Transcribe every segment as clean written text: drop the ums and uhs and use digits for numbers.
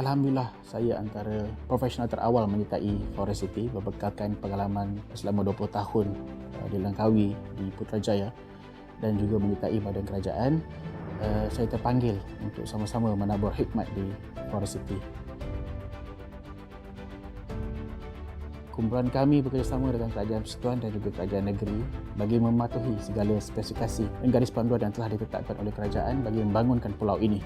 Alhamdulillah, saya antara profesional terawal menyertai forestcity berbekalkan pengalaman selama 20 tahun dilengkawi di Putrajaya dan juga menyertai badan kerajaan. Saya terpanggil untuk sama-sama menabur hikmat di forestcity. Kumpulan kami bekerjasama dengan Kerajaan Persekutuan dan juga Kerajaan Negeri bagi mematuhi segala spesifikasi dan garis panduan yang telah ditetapkan oleh kerajaan bagi membangunkan pulau ini.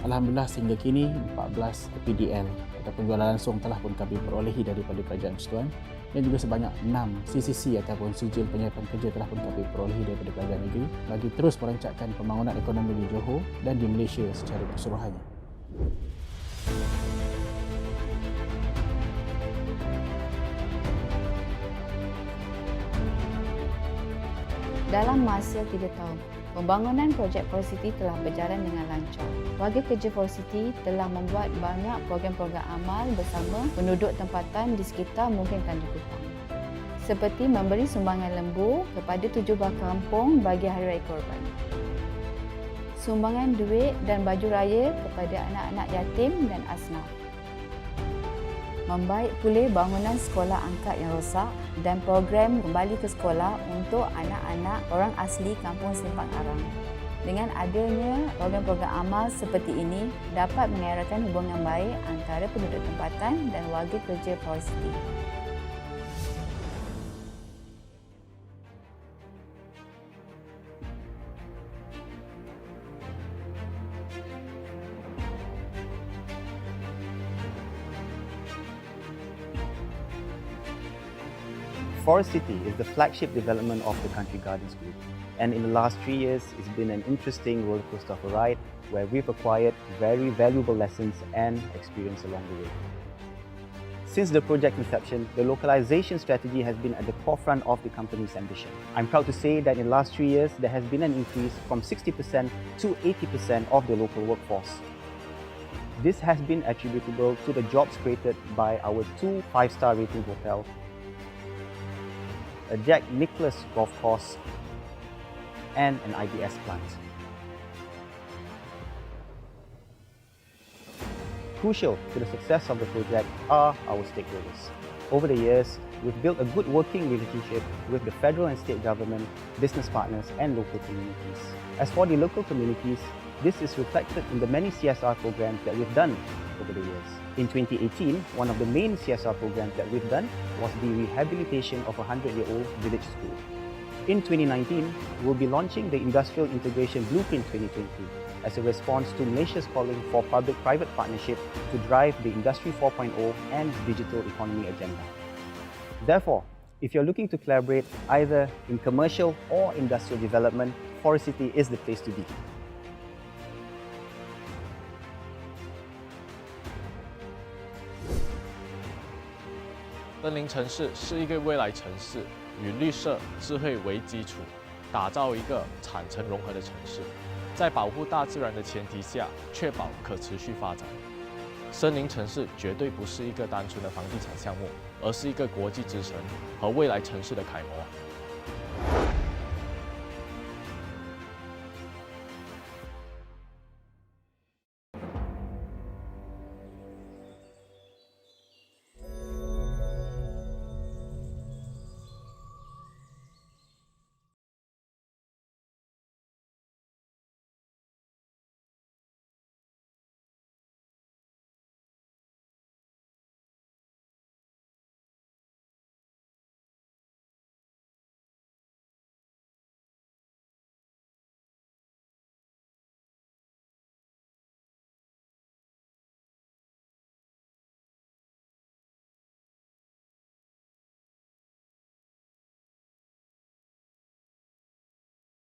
Alhamdulillah sehingga kini 14 PDL atau penjualan langsung telah pun kami perolehi daripada Kerajaan Persekutuan dan juga sebanyak 6 CCC ataupun sijil penyiapan kerja telah pun kami perolehi daripada Kerajaan Negeri bagi terus merancangkan pembangunan ekonomi di Johor dan di Malaysia secara keseluruhannya. Dalam masa 3 tahun, pembangunan projek forestcity telah berjalan dengan lancar. Warga kerja forestcity telah membuat banyak program-program amal bersama penduduk tempatan di sekitar mungkin Tanjung Kupang. Seperti memberi sumbangan lembu kepada 7 buah kampung bagi Hari Raya Korban. Sumbangan duit dan baju raya kepada anak-anak yatim dan asnaf. Membaik pulih bangunan sekolah angkat yang rosak dan program kembali ke sekolah untuk anak-anak orang asli kampung Simpang Arang. Dengan adanya program-program amal seperti ini dapat mengeratkan hubungan baik antara penduduk tempatan dan warga kerja forestcity. Forestcity is the flagship development of the Country Gardens Group, and in the last 3 years, it's been an interesting rollercoaster of a ride where we've acquired very valuable lessons and experience along the way. Since the project inception, the localization strategy has been at the forefront of the company's ambition. I'm proud to say that in the last 3 years, there has been an increase from 60% to 80% of the local workforce. This has been attributable to the jobs created by our 2 5-star rating hotels, a Jack Nicklaus golf course, and an IBS plant. Crucial to the success of the project are our stakeholders. Over the years, we've built a good working relationship with the federal and state government, business partners, and local communities. As for the local communities, this is reflected in the many CSR programs that we've done over the years. In 2018, one of the main CSR programs that we've done was the rehabilitation of a 100-year-old village school. In 2019, we'll be launching the Industrial Integration Blueprint 2020 as a response to Malaysia's calling for public-private partnership to drive the Industry 4.0 and digital economy agenda. Therefore, if you're looking to collaborate either in commercial or industrial development, forestcity is the place to be. 森林城市是一个未来城市，以绿色、智慧为基础，打造一个产城融合的城市，在保护大自然的前提下，确保可持续发展。森林城市绝对不是一个单纯的房地产项目，而是一个国际之城和未来城市的楷模。